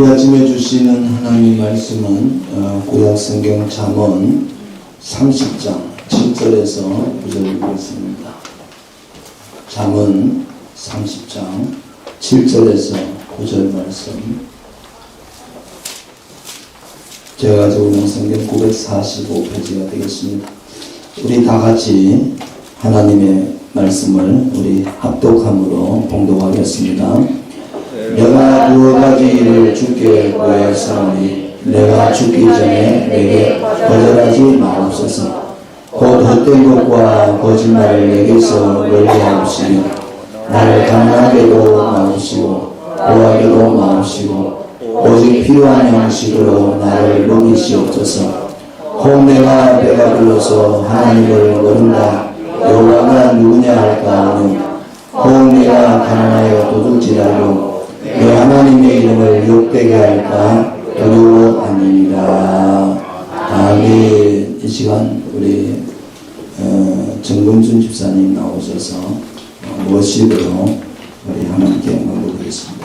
이 아침에 주시는 하나님의 말씀은 구약성경 잠언 30장 7절에서 9절 읽겠습니다. 잠언 30장 7절에서 9절 말씀. 제가 가지고 있는 성경 945페이지가 되겠습니다. 우리 다 같이 하나님의 말씀을 우리 합독함으로 봉독하겠습니다. 내가 두어 가지 일을 주께 구하였사오니 내가 죽기 전에 내게 거절하지 마옵소서. 곧 헛된 것과 거짓말을 내게서 멀리하옵시며 나를 강하게도 마옵시고 고하게도 마옵시고 오직 필요한 형식으로 나를 먹이시옵소서. 혹 내가 배가 불러서 하나님을 모른다 여호와가 누구냐 할까 하는 혹 내가 가난하여 도둑질하려 내 하나님의 이름을 욕되게 할까 두려워합니다. 아멘. 이 시간 우리 정금준 집사님 나오셔서 워십으로 우리 하나님께 영광 드리겠습니다.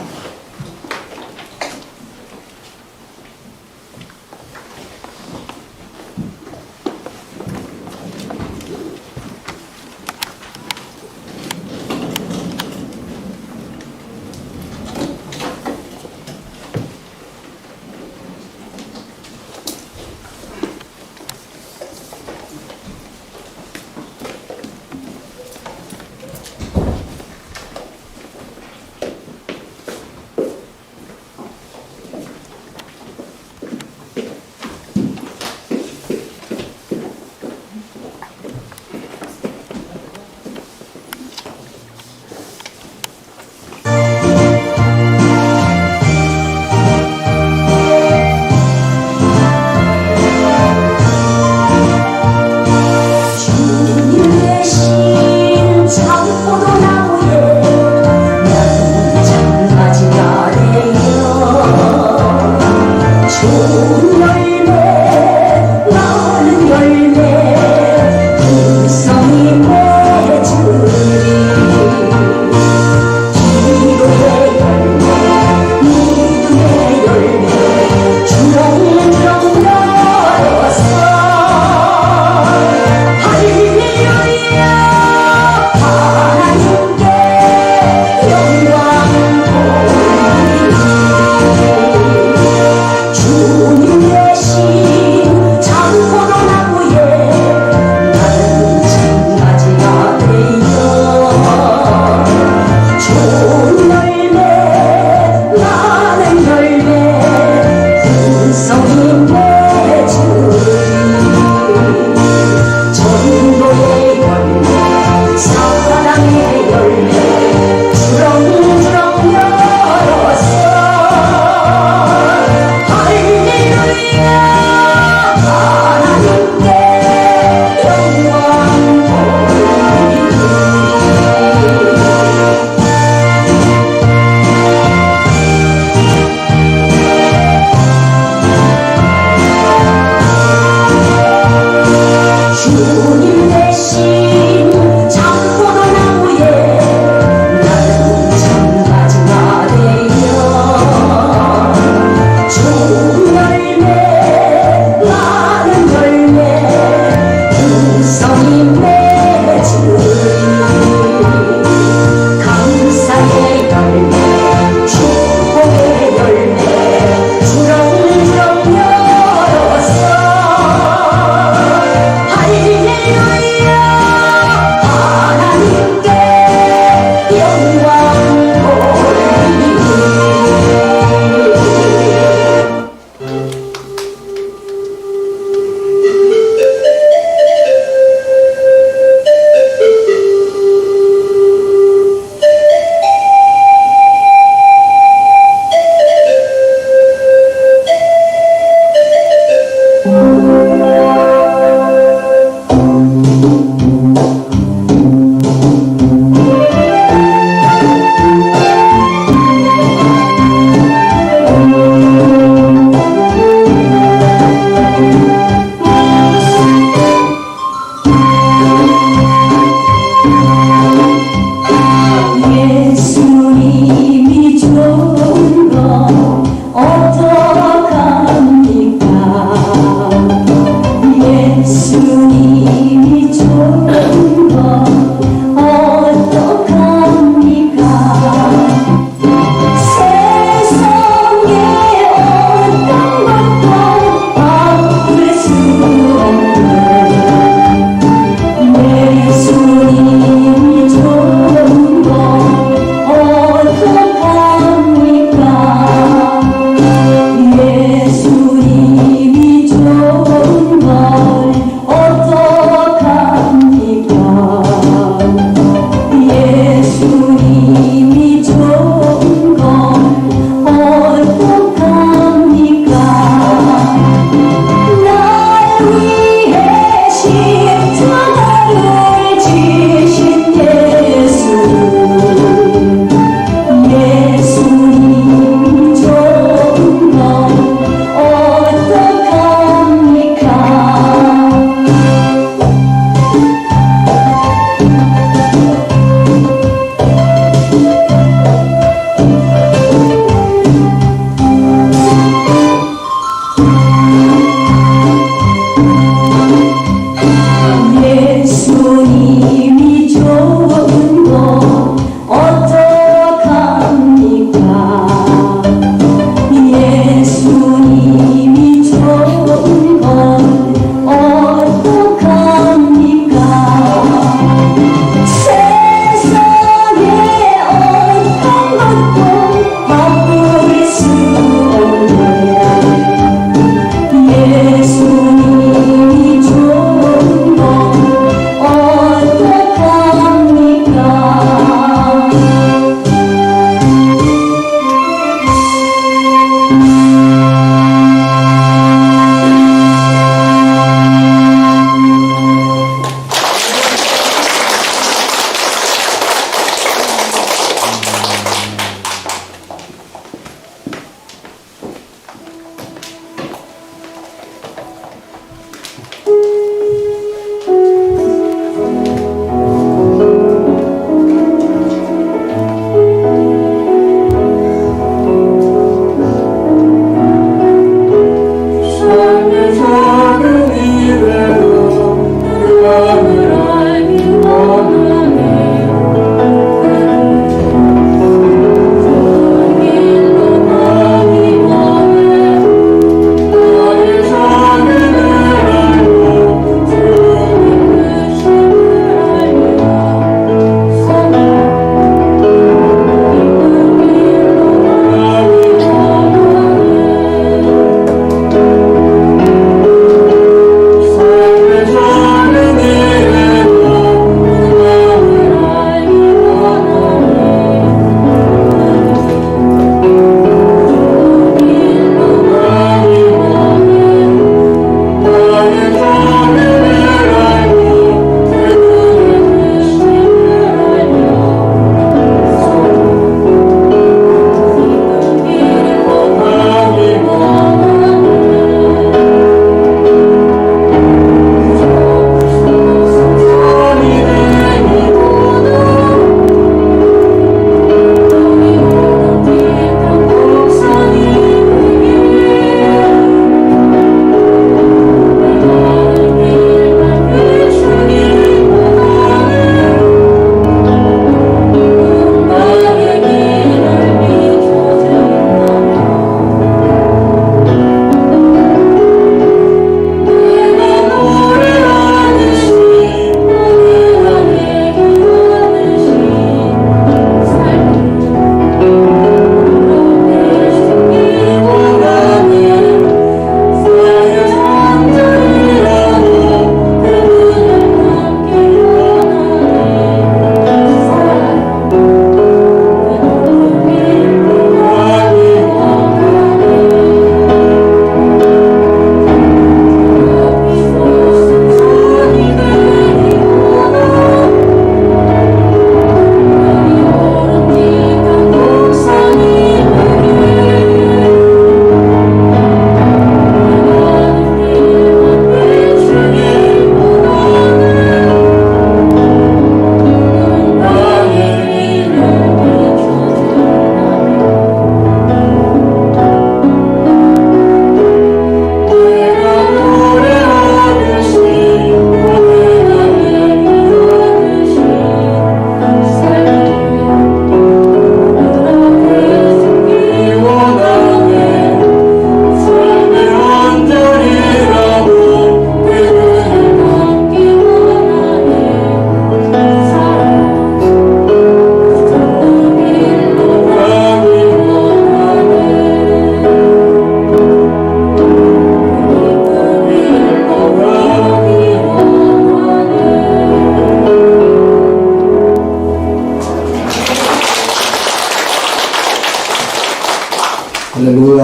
예수님이 좋은 거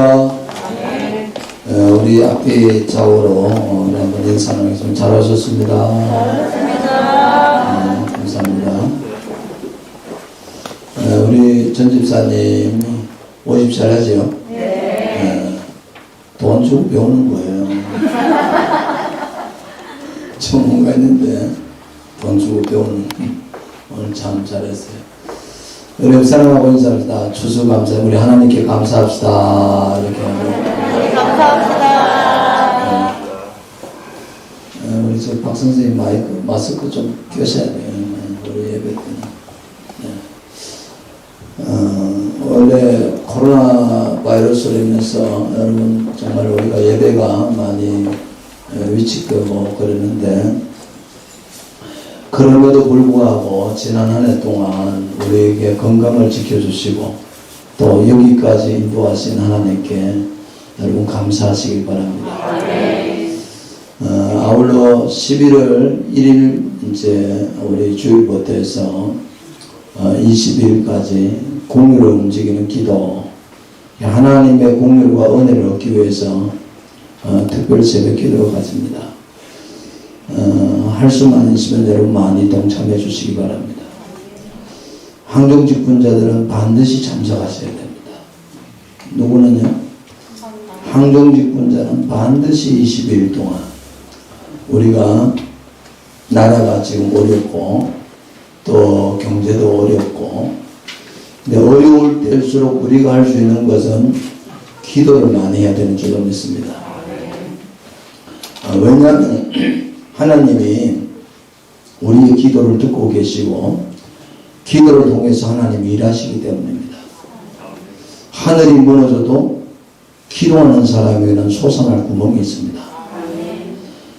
안녕하십니까. 우리 앞에 좌우로 우리 한번 인사 나누겠습니다. 잘하셨습니다. 감사합니다. 우리 전 집사님 모집 잘하죠? 돈 주고 배우는 거예요. 전문가 있는데 돈 주고 배우는 오늘 참 잘했어요. 우리 사랑하고 인사합시다. 추수감사. 우리 하나님께 감사합시다. 이렇게 하고. 감사합니다. 우리 저 박 선생님 마스크 좀 껴셔야 돼요. 우리 예배 때는. 원래 코로나 바이러스로 인해서 여러분 정말 우리가 예배가 많이 위축되고 그랬는데, 그럼에도 불구하고 지난 한 해 동안 우리에게 건강을 지켜주시고 또 여기까지 인도하신 하나님께 여러분 감사하시길 바랍니다. 아울러 11월 1일 이제 우리 주일부터해서 20일까지 공유를 움직이는 기도, 하나님의 공유와 은혜를 얻기 위해서 특별 새벽 기도를 가집니다. 할 수만 있으면 여러분 많이 동참해 주시기 바랍니다. 항정직분자들은 반드시 참석하셔야 됩니다. 누구는요? 항정직분자는 반드시 22일 동안, 우리가 나라가 지금 어렵고 또 경제도 어렵고, 근데 어려울 때일수록 우리가 할 수 있는 것은 기도를 많이 해야 되는 줄로 믿습니다. 왜냐하면 하나님이 우리의 기도를 듣고 계시고 기도를 통해서 하나님이 일하시기 때문입니다. 하늘이 무너져도 기도하는 사람에게는 솟아날 구멍이 있습니다.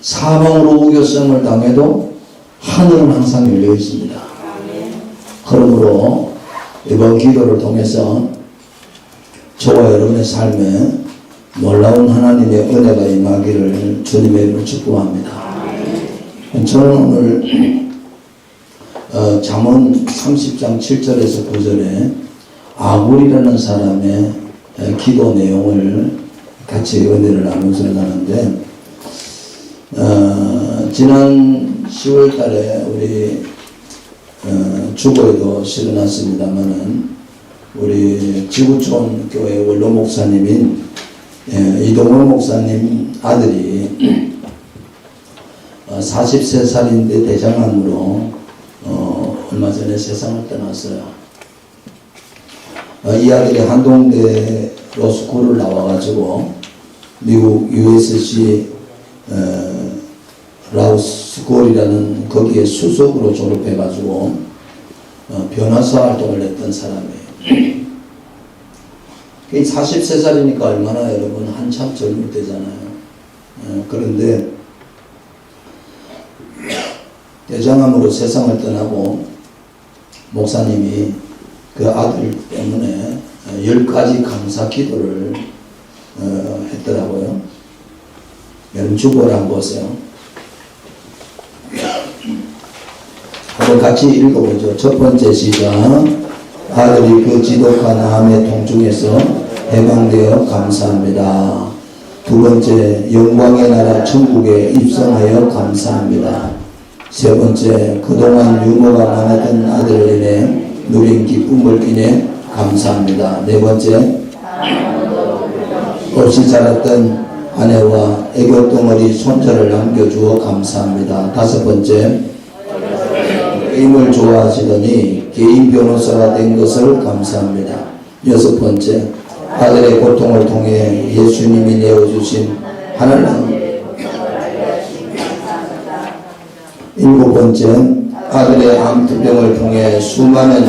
사방으로 우겨성을 당해도 하늘은 항상 열려 있습니다. 그러므로 이번 기도를 통해서 저와 여러분의 삶에 놀라운 하나님의 은혜가 임하기를 주님의 이름으로 축복합니다. 저는 오늘 잠언 30장 7절에서 9절에 아굴이라는 사람의 기도 내용을 같이 은혜를 나누면서 나는데, 지난 10월 달에 우리 주보에도 실어놨습니다만은 우리 지구촌 교회 원로 목사님인 이동원 목사님 아들이 43살인데 대장암으로 얼마 전에 세상을 떠났어요. 이 아들이 한동대 로스쿨을 나와가지고 미국 USC 라우스쿨이라는 거기에 수석으로 졸업해가지고 변호사 활동을 했던 사람이에요. 43살이니까 얼마나 여러분 한참 젊을 때잖아요. 그런데 대장암으로 세상을 떠나고 목사님이 그 아들 때문에 10가지 감사 기도를 했더라고요. 여러분 주보를 한번 보세요. 한번 같이 읽어보죠. 첫 번째 시작. 아들이 그 지독한 암의 통증에서 해방되어 감사합니다. 두 번째, 영광의 나라 천국에 입성하여 감사합니다. 세 번째, 그동안 유모가 많았던 아들을 인해 누린 기쁨을 인해 감사합니다. 네 번째, 없이 자랐던 아내와 애교 덩어리 손자를 남겨주어 감사합니다. 다섯 번째, 게임을 좋아하시더니 개인 변호사가 된 것을 감사합니다. 여섯 번째, 아들의 고통을 통해 예수님이 내어주신 하나님. 일곱 번째, 아들의 암투병을 통해 수많은.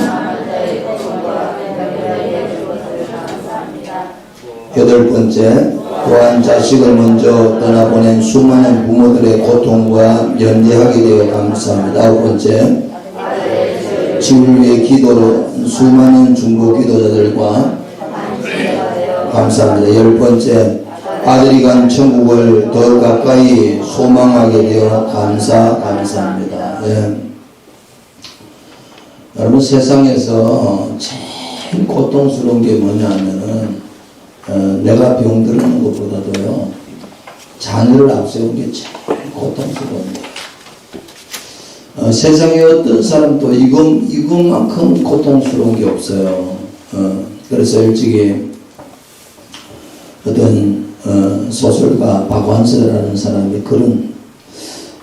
여덟 번째, 또한 자식을 먼저 떠나보낸 수많은 부모들의 고통과 연대하게 되어 감사합니다. 아홉 번째, 지구를 위해 기도로 수많은 중보 기도자들과 감사합니다. 열 번째, 아들이 간 천국을 더 가까이 소망하게 되어 감사합니다. 네. 여러분 세상에서 제일 고통스러운 게 뭐냐면은 내가 병들는 것보다도요, 자녀를 앞세우는 게 제일 고통스러운데, 세상에 어떤 사람도 이것만큼 고통스러운 게 없어요. 그래서 일찍이 어떤 소설가 박완서라는 사람이 그런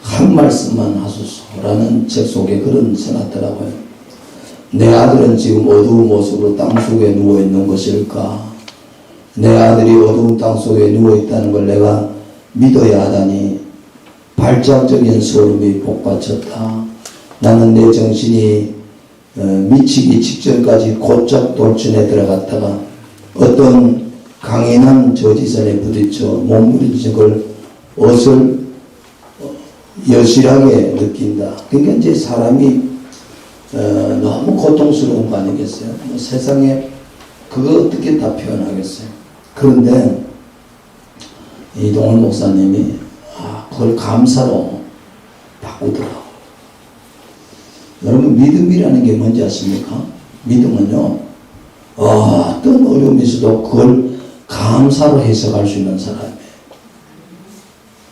한 말씀만 하소서라는 책 속에 그런 써놨더라고요. 내 아들은 지금 어두운 모습으로 땅속에 누워있는 것일까? 내 아들이 어두운 땅속에 누워있다는 걸 내가 믿어야 하다니 발작적인 소름이 복받쳤다. 나는 내 정신이 미치기 직전까지 곧장 돌진에 들어갔다가 어떤 강인한 저지선에 부딪혀 몸부림친 걸 옷을 여실하게 느낀다. 그러니까 이제 사람이 너무 고통스러운 거 아니겠어요? 뭐 세상에 그거 어떻게 다 표현하겠어요? 그런데 이동훈 목사님이 그걸 감사로 바꾸더라고요. 여러분, 믿음이라는 게 뭔지 아십니까? 믿음은요, 어떤 어려움이 있어도 그걸 감사로 해석할 수 있는 사람이에요.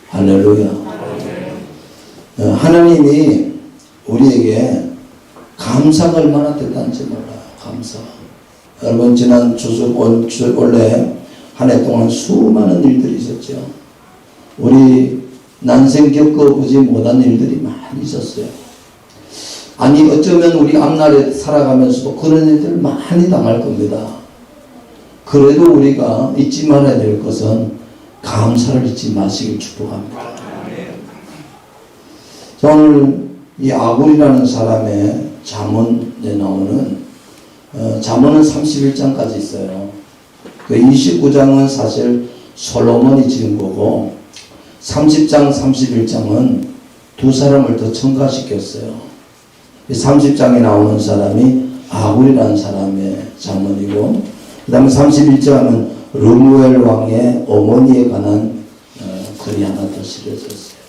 할렐루야. 하나님이 우리에게 감사가 얼마나 대단한지 몰라요. 감사. 여러분, 지난 추석 원래 한 해 동안 수많은 일들이 있었죠. 우리 난생 겪어보지 못한 일들이 많이 있었어요. 아니, 어쩌면 우리 앞날에 살아가면서도 그런 일들 많이 당할 겁니다. 그래도 우리가 잊지 말아야 될 것은 감사를 잊지 마시길 축복합니다. 오늘 이 아굴이라는 사람의 잠언에 나오는 잠언은 31장까지 있어요. 그 29장은 사실 솔로몬이 지은 거고 30장, 31장은 두 사람을 더 첨가시켰어요. 30장에 나오는 사람이 아굴이라는 사람의 잠언이고, 그 다음에 31장은 르무엘 왕의 어머니에 관한 글이 하나 더 실려졌어요.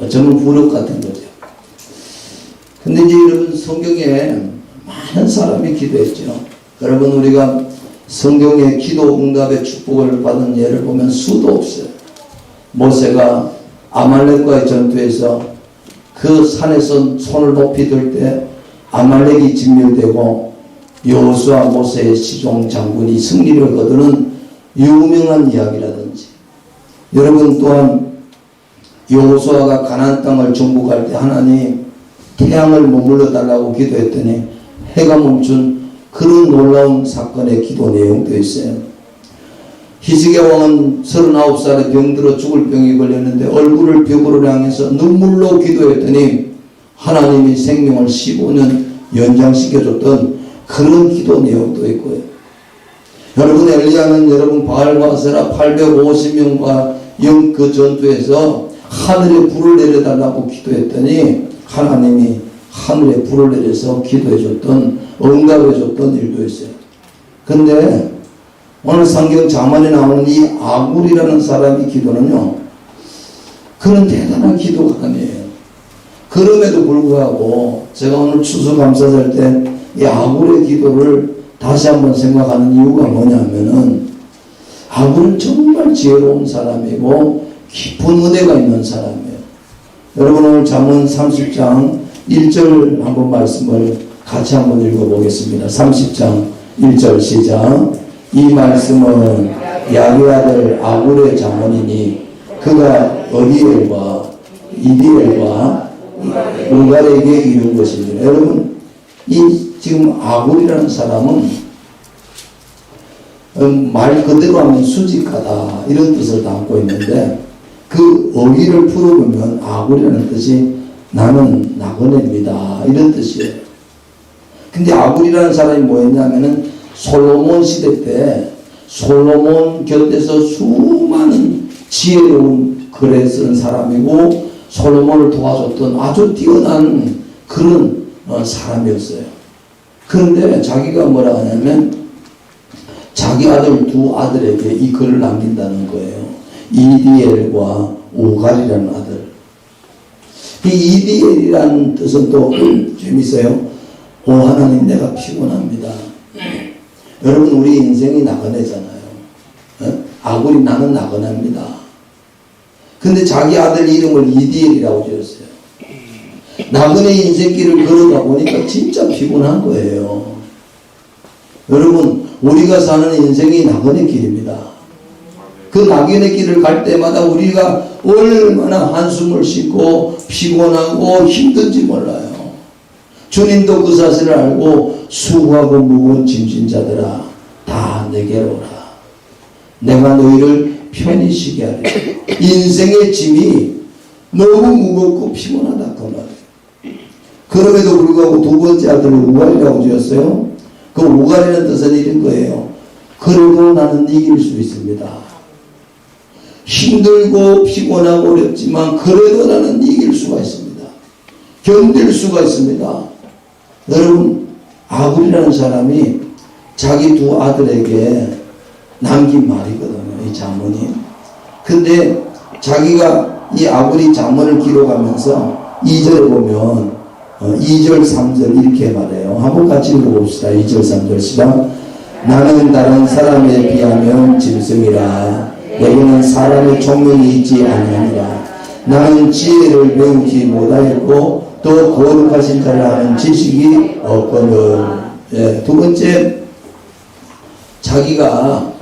어쩌면 부록 같은 거죠. 근데 이제 여러분, 성경에 많은 사람이 기도했죠. 여러분, 우리가 성경의 기도 응답의 축복을 받은 예를 보면 수도 없어요. 모세가 아말렉과의 전투에서 그 산에서 손을 높이 들 때 아말렉이 진멸되고 여호수아 모세의 시종 장군이 승리를 거두는 유명한 이야기라든지, 여러분 또한 여호수아가 가나안 땅을 정복할 때 하나님 태양을 머물러 달라고 기도했더니 해가 멈춘 그런 놀라운 사건의 기도 내용도 있어요. 히스기야 왕은 39살에 병들어 죽을 병이 걸렸는데 얼굴을 벽으로 향해서 눈물로 기도했더니 하나님이 생명을 15년 연장시켜줬던 그런 기도 내용도 있고요. 여러분, 엘리야는 여러분 바알과 아세라 850명과 그 전투에서 하늘에 불을 내려달라고 기도했더니 하나님이 하늘에 불을 내려서 기도해줬던, 응답해줬던 일도 있어요. 근데 오늘 성경 잠언에 나오는 이 아굴이라는 사람의 기도는요, 그런 대단한 기도가 아니에요. 그럼에도 불구하고 제가 오늘 추수감사절 때 이 아굴의 기도를 다시 한번 생각하는 이유가 뭐냐면은, 아굴은 정말 지혜로운 사람이고 깊은 은혜가 있는 사람이에요. 여러분, 오늘 잠언 30장 1절 한번 말씀을 같이 한번 읽어보겠습니다. 30장 1절 시작. 이 말씀은 야훼 아들 아굴의 잠언이니 그가 어디엘과 이디엘과 우갈에게 이룬 것입니다. 여러분, 이 지금 아굴이라는 사람은 말 그대로 하면 수직하다 이런 뜻을 담고 있는데, 그 어휘를 풀어보면 아굴이라는 뜻이 나는 나그네입니다 이런 뜻이에요. 근데 아굴이라는 사람이 뭐였냐면은 솔로몬 시대 때 솔로몬 곁에서 수많은 지혜로운 글을 쓴 사람이고 솔로몬을 도와줬던 아주 뛰어난 그런 사람이었어요. 그런데 자기가 뭐라 하냐면 자기 아들 두 아들에게 이 글을 남긴다는 거예요. 이디엘과 우갈이라는 아들. 이 이디엘이라는 뜻은 또 재밌어요. 오 하나님, 내가 피곤합니다. 여러분, 우리 인생이 나그네잖아요. 아굴이 나는 나그네입니다. 근데 자기 아들 이름을 이디엘이라고 지었어요. 나그네 인생길을 걸어가 보니까 진짜 피곤한 거예요. 여러분, 우리가 사는 인생이 나그네 길입니다. 그 나그네 길을 갈 때마다 우리가 얼마나 한숨을 쉬고 피곤하고 힘든지 몰라요. 주님도 그 사실을 알고 수고하고 무거운 짐진 자들아 다 내게로 오라. 내가 너희를 편히 쉬게 하리라. 인생의 짐이 너무 무겁고 피곤하다 그 말이에요. 그럼에도 불구하고 두 번째 아들을 우갈이라고 지었어요. 그 우갈이라는 뜻은 이런 거예요. 그래도 나는 이길 수 있습니다. 힘들고 피곤하고 어렵지만 그래도 나는 이길 수가 있습니다. 견딜 수가 있습니다. 여러분, 아굴이라는 사람이 자기 두 아들에게 남긴 말이거든요. 이 자문이. 근데 자기가 이 아굴이 자문을 기록하면서 2절에 보면 2절 3절 이렇게 말해요. 한번 같이 읽어봅시다. 2절 3절 시작. 나는 다른 사람에 비하면 짐승이라. 내게는 사람의 총명이 있지 아니하니라. 나는 지혜를 배우지 못하였고 또 거룩하신 자를 아는 지식이 없거늘. 예, 두 번째, 자기가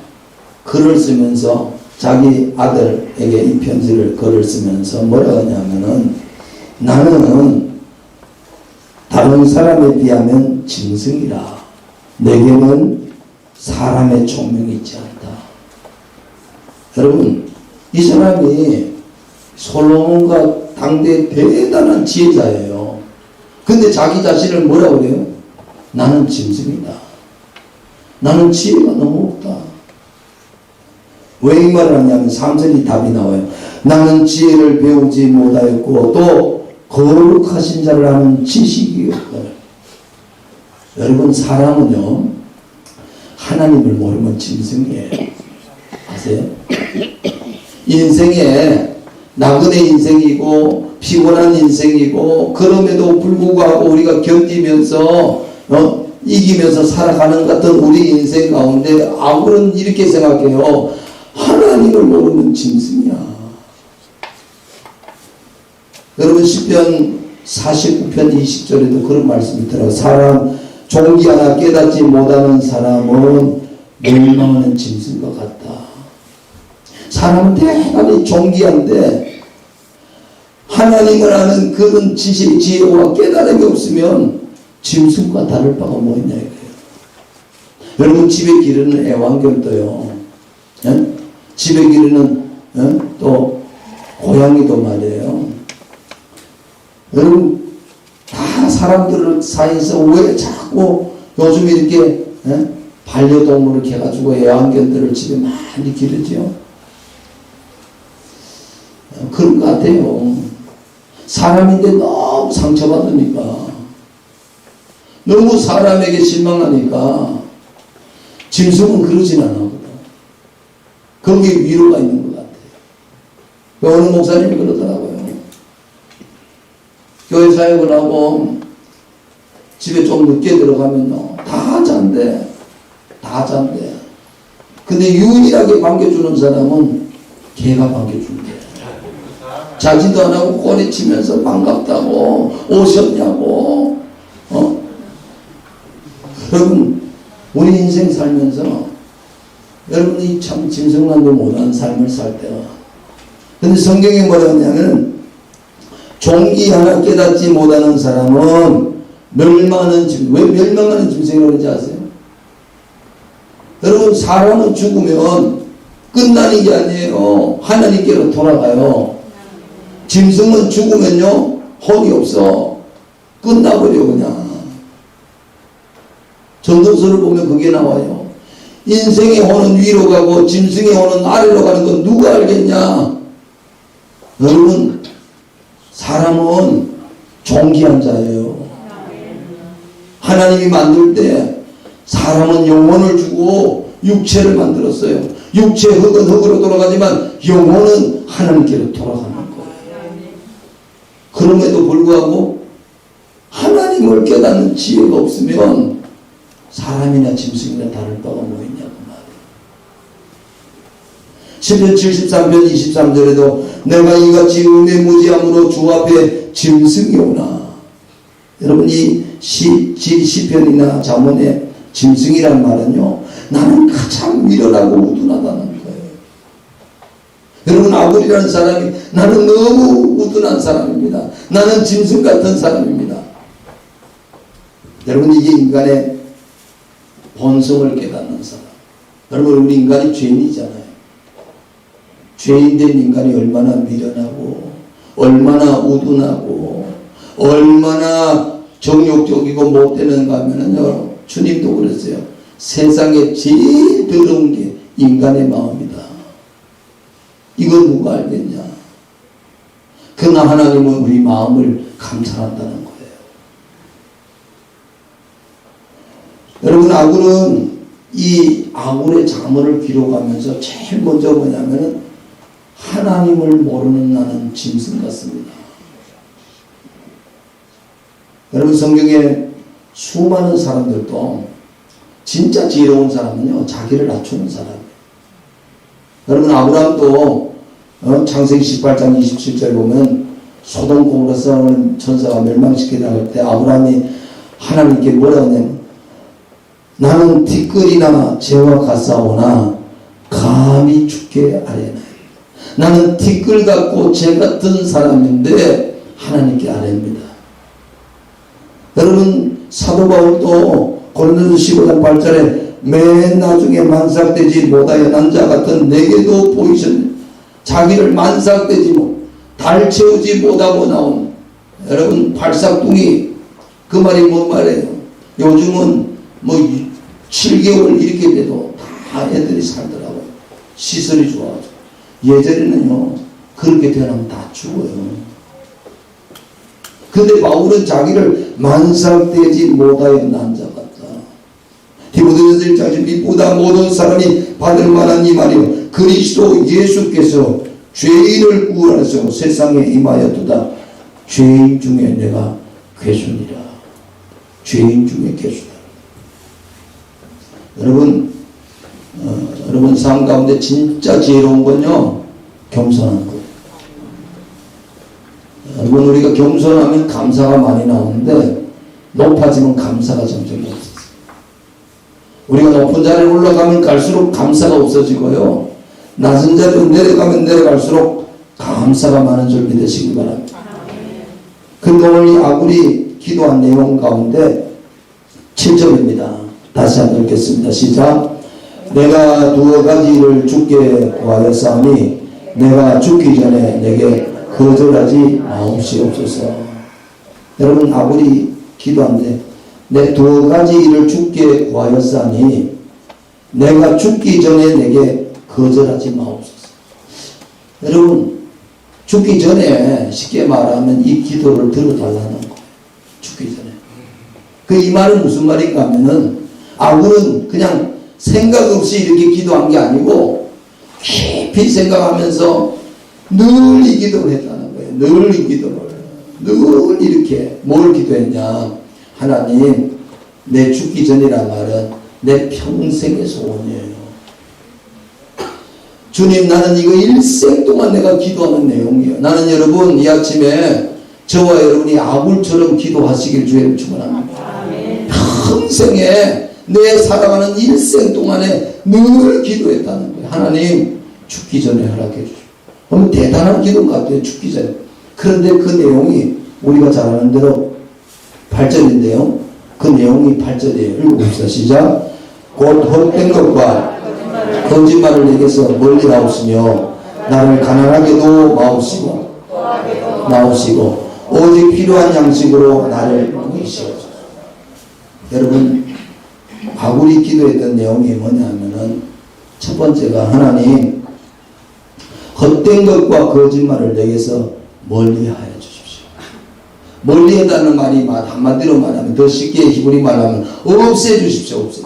글을 쓰면서 자기 아들에게 이 편지를 글을 쓰면서 뭐라고 하냐면은 나는 다른 사람에 비하면 짐승이라. 내게는 사람의 총명이 있지 않다. 여러분, 이 사람이 솔로몬과 당대 대단한 지혜자예요. 근데 자기 자신을 뭐라고 그래요? 나는 짐승이다. 나는 지혜가 너무 없다. 왜 이 말을 하냐면 3절이 답이 나와요. 나는 지혜를 배우지 못하였고 또 거룩하신 자를 아는 지식이 없다. 여러분, 사람은요 하나님을 모르면 짐승이에요. 아세요? 인생에 나그네 인생이고 피곤한 인생이고 그럼에도 불구하고 우리가 견디면서 이기면서 살아가는 같은 우리 인생 가운데 아굴은 이렇게 생각해요. 하나님을 모르는 짐승이야. 여러분, 시편 49편 20절에도 그런 말씀이 있더라고요. 사람 종기 하나 깨닫지 못하는 사람은 멸망하는 짐승과 같다. 사람은 대단히 존귀한데 하나님을 아는 그런 지식, 지혜와 깨달음이 없으면 짐승과 다를 바가 뭐 있냐 이거예요. 여러분, 집에 기르는 애완견도요. 예? 집에 기르는 또 고양이도 말이에요. 여러분, 다 사람들 사이에서 왜 자꾸 요즘 이렇게 반려동물을 해가지고 애완견들을 집에 많이 기르죠? 그런 것 같아요. 사람인데 너무 상처받으니까, 너무 사람에게 실망하니까 짐승은 그러진 않거든. 거기에 위로가 있는 것 같아요. 어느 목사님이 그러더라고요. 교회 사역을 하고 집에 좀 늦게 들어가면 다 잔대. 다 잔대. 근데 유일하게 반겨주는 사람은 걔가 반겨준대. 자지도 안 하고 꼬리치면서 반갑다고 오셨냐고. 여러분, 우리 인생 살면서 여러분이 참 짐승만도 못한 삶을 살 때가. 근데 성경이 뭐라고 하냐면 종기 하나 깨닫지 못하는 사람은 멸망하는 짐승. 왜 멸망하는 짐승이라고 그러는지 아세요? 여러분, 사람은 죽으면 끝나는 게 아니에요. 하나님께로 돌아가요. 짐승은 죽으면요 혼이 없어. 끝나버려 그냥. 전도서를 보면 그게 나와요. 인생의 혼은 위로 가고 짐승의 혼은 아래로 가는 건 누가 알겠냐. 여러분, 사람은 존귀한 자예요. 하나님이 만들 때 사람은 영혼을 주고 육체를 만들었어요. 육체 흙은 흙으로 돌아가지만 영혼은 하나님께로 돌아가는 거예요. 그럼에도 불구하고 하나님을 깨닫는 지혜가 없으면 사람이나 짐승이나 다를 바가 뭐 있냐고 말이에요. 시편 73편 23절에도 내가 이같이 음의 무지함으로 주 앞에 짐승이 오나. 여러분 이 시편이나 잠언의 짐승이란 말은요, 나는 가장 미련하고 우둔하다는 거예요. 여러분 아굴이라는 사람이 나는 너무 우둔한 사람입니다. 나는 짐승 같은 사람입니다. 여러분 이게 인간의 본성을 깨닫는 사람. 여러분 우리 인간이 죄인이잖아요. 죄인된 인간이 얼마나 미련하고 얼마나 우둔하고 얼마나 정욕적이고 못되는가 하면은요, 주님도 그랬어요. 세상에 제일 더러운 게 인간의 마음이다. 이걸 누가 알겠냐? 그러나 하나님은 우리 마음을 감찰한다는 거예요. 여러분 아굴은 이 아굴의 잠언을 기록하면서 제일 먼저 뭐냐면은 하나님을 모르는 나는 짐승 같습니다. 여러분 성경에 수많은 사람들도 진짜 지혜로운 사람은요 자기를 낮추는 사람이에요. 여러분 아브라함도 창세기 18장 27절 보면 소돔 고모라 싸우는 천사가 멸망시키려 할 때 아브라함이 하나님께 뭐라 하냐면 나는 티끌이나 재와 같사오나 감히 죽게 아뢰나이다. 나는 티끌 같고 재 같은 사람인데 하나님께 아뢰입니다. 여러분 사도 바울도 고린도서 15장 8절에 맨 나중에 만삭되지 못하여 난 자 같은 내게도 보이셨네. 자기를 만삭되지 못, 달 채우지 못하고 나온 여러분 발삭둥이 그 말이 뭔 말이에요? 요즘은 뭐 7개월 이렇게 돼도 다 애들이 살더라고요. 시설이 좋아져. 예전에는요 그렇게 되면 다 죽어요. 근데 바울은 자기를 만삭되지 못하여 난 자 같다. 디모데전서 1장 미보다 모든 사람이 받을 만한 이 말이요 그리스도 예수께서 죄인을 구원하셔서 세상에 임하였도다. 죄인 중에 내가 괴순이라. 죄인 중에 괴수다. 여러분 삶 가운데 진짜 지혜로운 건요 겸손한 거예요. 여러분 우리가 겸손하면 감사가 많이 나오는데 높아지면 감사가 점점 없어져요. 우리가 높은 자리에 올라가면 갈수록 감사가 없어지고요, 낮은 자리로 내려가면 내려갈수록 감사가 많은 줄 믿으시기 바랍니다. 그러니까 오늘 이 아굴이 기도한 내용 가운데 7절입니다. 다시 한번 읽겠습니다. 시작. 내가 두어 가지를 주께 구하였사오니 내가 죽기 전에 내게 거절하지 마옵시옵소서. 여러분 아굴이 기도한데 내 두어 가지 일을 주께 구하였사니 내가 죽기 전에 내게 거절하지 마옵소서. 여러분 죽기 전에 쉽게 말하면 이 기도를 들어달라는 거예요. 죽기 전에. 이 말은 무슨 말인가 하면은 아굴은 그냥 생각 없이 이렇게 기도한 게 아니고 깊이 생각하면서 늘 이 기도를 했다는 거예요. 늘 이 기도를. 늘 이렇게 뭘 기도했냐. 하나님 내 죽기 전이란 말은 내 평생의 소원이에요. 주님 나는 이거 일생 동안 내가 기도하는 내용이에요. 나는 여러분 이 아침에 저와 여러분이 아굴처럼 기도하시길 주의 축원합니다. 평생에 내 살아가는 일생 동안에 늘 기도했다는 거예요. 하나님 죽기 전에 허락해 주십시오. 너무 대단한 기도 같아요. 죽기 전에. 그런데 그 내용이 우리가 잘 아는 대로 8절인데요. 그 내용이 8절이에요. 읽어봅시다. 시작. 곧 헛된 것과 거짓말을 내게서 멀리 나오시며 나를 가난하게도 나오시고 오직 필요한 양식으로 나를 먹이시옵소서. 여러분 아굴이 기도했던 내용이 뭐냐면은 첫 번째가 하나님 헛된 것과 거짓말을 내게서 멀리하여 주십시오. 멀리하다는 말이 한마디로 말하면 더 쉽게 히브리 말하면 없애 주십시오. 없애.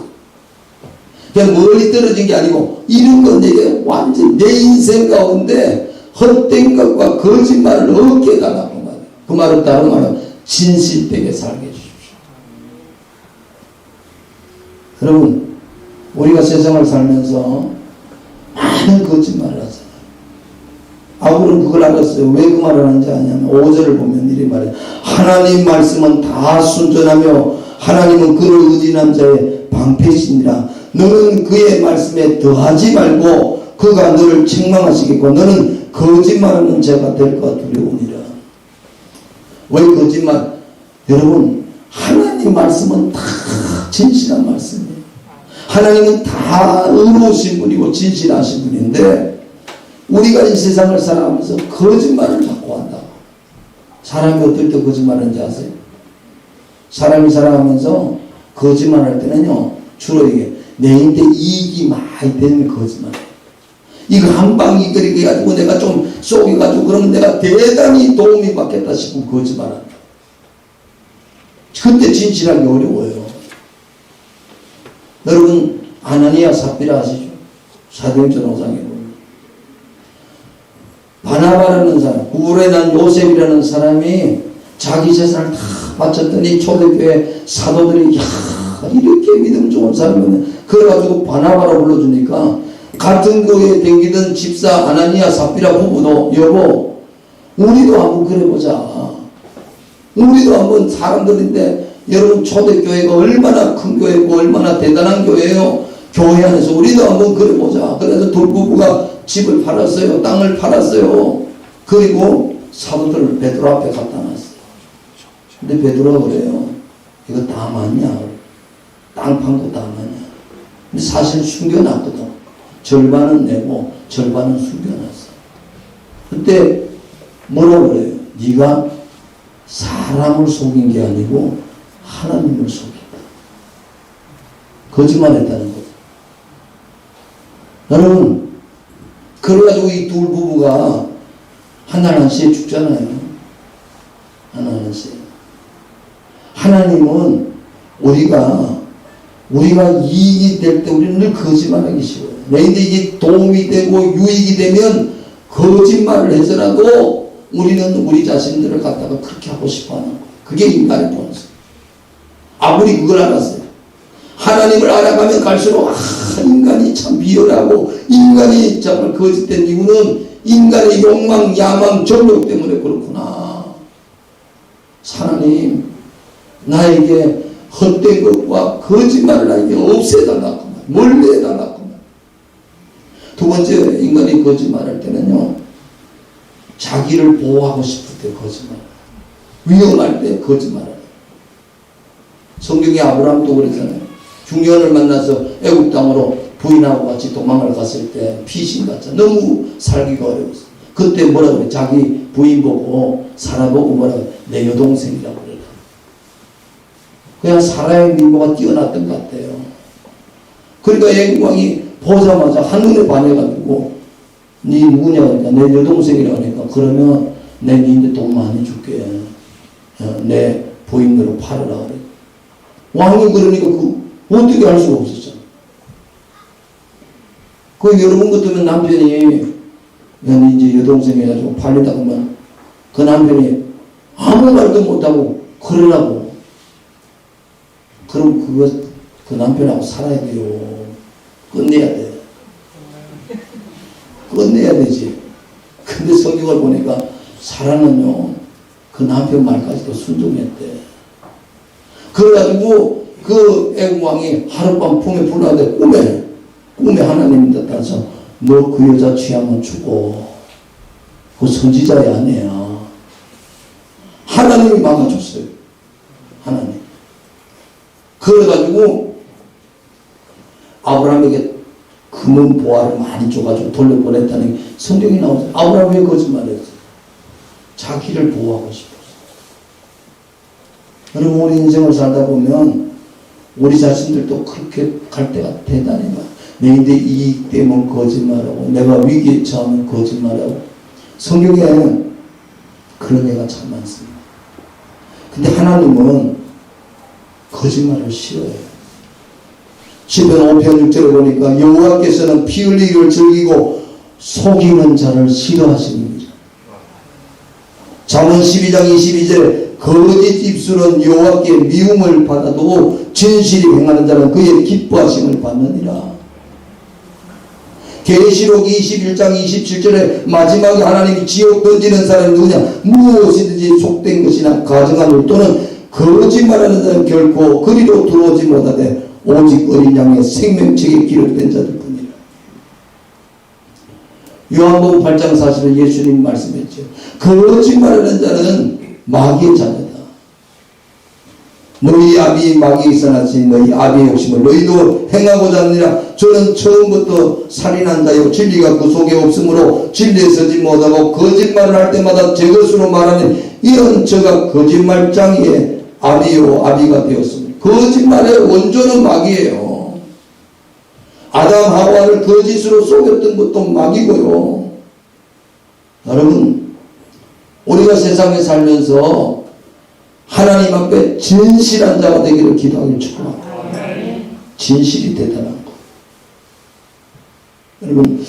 그냥 멀리 떨어진 게 아니고 이런 건 내게 완전 내 인생 가운데 헛된 것과 거짓말을 없게 해달라고 말이에요. 그 말은 다른 말은 진실되게 살게 해주십시오. 여러분 우리가 세상을 살면서 많은 거짓말을 하죠. 아브라함은 그걸 알았어요. 왜 그 말을 하는지 아냐면 5절을 보면 이리 말해요. 하나님 말씀은 다 순전하며 하나님은 그를 의지한 자의 방패시니라. 너는 그의 말씀에 더하지 말고 그가 너를 책망하시겠고 너는 거짓말하는 자가 될까 두려우니라. 왜 거짓말? 여러분, 하나님 말씀은 다 진실한 말씀이에요. 하나님은 다 의로우신 분이고 진실하신 분인데 우리가 이 세상을 살아가면서 거짓말을 자꾸 한다고. 사람이 어떨 때 거짓말하는지 아세요? 사람이 살아가면서 거짓말할 때는요, 주로 이게 내인데 이익이 많이 되는 거짓말이에요. 이거 한 방 이끌게 해가지고 내가 좀 쏘개가지고 그러면 내가 대단히 도움이 받겠다 싶으면 거짓말한다. 그때 진실하기 어려워요. 여러분, 아나니아 삽비라 아시죠? 사도행전 5장에 보면 바나바라는 사람, 구울에 난 요셉이라는 사람이 자기 재산을 다 바쳤더니 초대교회 사도들이 야 이렇게 믿음 좋은 사람이네. 그래가지고 바나바라 불러주니까 같은 교회에 댕기던 집사 아나니아 삽비라 부부도 여보 우리도 한번 그래보자. 우리도 한번 사람들인데 여러분 초대교회가 얼마나 큰 교회고 얼마나 대단한 교회예요. 교회 안에서 우리도 한번 그래보자. 그래서 둘 부부가 집을 팔았어요. 땅을 팔았어요. 그리고 사도들을 베드로 앞에 갖다 놨어요. 근데 베드로가 그래요. 이거 다 맞냐? 땅 판 거 다 맞냐? 근데 사실 숨겨놨거든. 절반은 내고 절반은 숨겨놨어. 그때 뭐라고 그래요? 네가 사람을 속인 게 아니고 하나님을 속였다. 거짓말했다는 거죠. 여러분, 그래가지고 이 둘 부부가 하나님씩 죽잖아요. 하나님씩. 하나님은 우리가 이익이 될 때 우리는 늘 거짓말하기 쉬워요. 그런데 이게 도움이 되고 유익이 되면 거짓말을 해서라도 우리는 우리 자신들을 갖다가 그렇게 하고 싶어 하는 거예요. 그게 인간의 본성. 아무리 그걸 알았어요. 하나님을 알아가면 갈수록 인간이 참 비열하고 인간이 정말 거짓된 이유는 인간의 욕망, 야망, 정욕 때문에 그렇구나. 하나님 나에게 헛된 것과 거짓말을 나에게 없애달라구만. 멀리해달라구만. 두 번째, 인간이 거짓말할 때는요, 자기를 보호하고 싶을 때 거짓말, 위험할 때 거짓말을. 성경에 아브라함도 그랬잖아요. 중년을 만나서 애국 땅으로 부인하고 같이 도망을 갔을 때 피신 갔잖아. 너무 살기가 어려웠어. 그때 뭐라 그래? 자기 부인 보고 사라 보고 뭐라 그래? 내 여동생이라고 그래. 그냥 사라의 미모가 뛰어났던 것 같아요. 그러니까 애국왕이 보자마자 한눈에 반해가지고 네 누구냐 그러니까 내 여동생이라고 하니까 그러면 내 니한테 돈 많이 줄게. 내 부인으로 팔으라 그래. 왕이 그러니까 어떻게 할 수가 없었잖아. 여러분 같으면 남편이 야, 이제 여동생 해가지고 팔리다 보면 그 남편이 아무 말도 못하고 그러라고. 그럼 그 남편하고 살아야 돼요. 끝내야 돼. 끝내야 되지. 근데 성경을 보니까 사라는요, 그 남편 말까지도 순종했대. 그래가지고 그 애국왕이 하룻밤 품에 불러는데 꿈에 하나님이 나타나서 너 그 여자 취하면 죽어. 그 선지자의 아내야. 하나님이 막아줬어요. 하나님. 그래가지고 아브라함에게 금은 보화를 많이 줘가지고 돌려보냈다는 게 성경이 나오죠. 아브라함이 왜 거짓말했어요? 자기를 보호하고 싶었어요. 여러분, 우리 인생을 살다 보면 우리 자신들도 그렇게 갈 때가 대단히 많아요. 내인데 이익 때문에 거짓말하고 내가 위기에 처하면 거짓말하고 성경에는 그런 예가 참 많습니다. 근데 하나님은 거짓말을 싫어해요. 시편 5편 6절을 보니까 여호와께서는 피 흘리기를 즐기고 속이는 자를 싫어하십니다. 잠언 12장 22절에 거짓 입술은 여호와께 미움을 받아도 진실이 행하는 자는 그의 기뻐하심을 받느니라. 계시록 21장 27절에 마지막에 하나님이 지옥 던지는 사람이 누구냐? 무엇이든지 속된 것이나 가증한 또는 거짓말하는 자는 결코 그리로 들어오지 못하되 오직 어린 양의 생명책에 기록된 자들 뿐이라. 요한복음 8장 40에 예수님 말씀했죠. 거짓말하는 자는 마귀의 자녀다. 너희 아비 마귀에 있어나지 너희 아비의 욕심을 너희도 행하고자 하느니라. 저는 처음부터 살인한 자요 진리가 그 속에 없으므로 진리에 서지 못하고 거짓말을 할 때마다 제 것으로 말하는 이런 저가 거짓말장이의 아비요 아비가 되었습니다. 거짓말의 원조는 마귀예요. 아담 하와를 거짓으로 속였던 것도 마귀고요. 여러분, 우리가 세상에 살면서 하나님 앞에 진실한 자가 되기를 기도하기를 축복합니다. 진실이 대단한 것. 여러분,